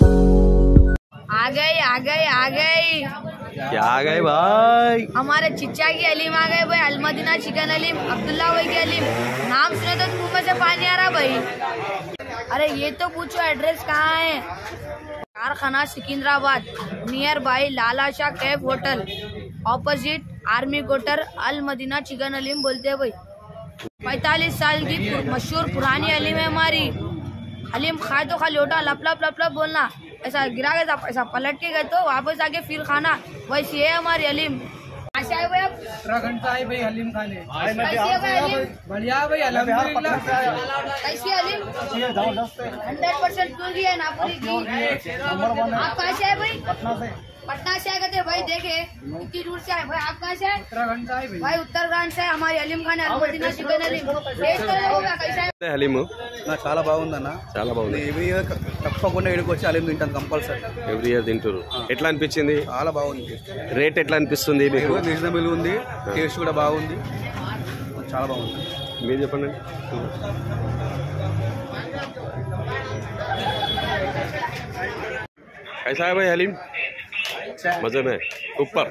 आ गई आ गई आ गई। क्या आ गए भाई? हमारे चिच्चा की हलीम आ गए भाई। अलमदीना चिकन हलीम, अब्दुल्ला भाई की हलीम। नाम सुने तो मुंह में से पानी आ रहा भाई। अरे ये तो पूछो एड्रेस कहाँ है? Karkhana Secunderabad, near by Lala Shah cafe hotel, opposite army quarter. Almadina chicken haleem बोलते हैं भाई। 45 साल की मशहूर पुरानी हलीम है हमारी। हलीम खाए तो खाली लोटा लप लप लप लप बोलना, ऐसा गिरा गया ऐसा पलट के गए तो वापस आके फिर खाना। वैसी है हमारी हलीम। कैसे आए भाई आप? उत्तराखंड से आए भाई हलीम खाने। कैसी है भाई हलीम? बढ़िया भाई अल्हम्दुलिल्लाह। कैसी हलीम? 100% प्योर घी है, नापुरी घी। आप कहाँ से आए भाई? पटना से आए थे भाई। देखे इतनी दूर से आए भाई। आप कहाँ से आए? उत्तराखंड से आए भाई। भाई उत्तराखंड से हमारी हलीम खाने, अलमदीना चिकन हलीम। टेस्ट करोगे कैसा है? హలీము చాలా బాగుందన్న. చాలా బాగుంది. ఎవ్రీ ఇయర్ తప్పకుండా ఇక్కడికి వచ్చి హలీం తింటాను కంపల్సరీ. ఎవ్రీ ఇయర్ తింటారు. ఎట్లా అనిపించింది? చాలా బాగుంది. రేట్ ఎట్లా అనిపిస్తుంది మీకు? రీజనబుల్ ఉంది, టేస్ట్ కూడా బాగుంది, చాలా బాగుంది. మీరు చెప్పండి. कैसा है भाई हलीम? मजे में ऊपर।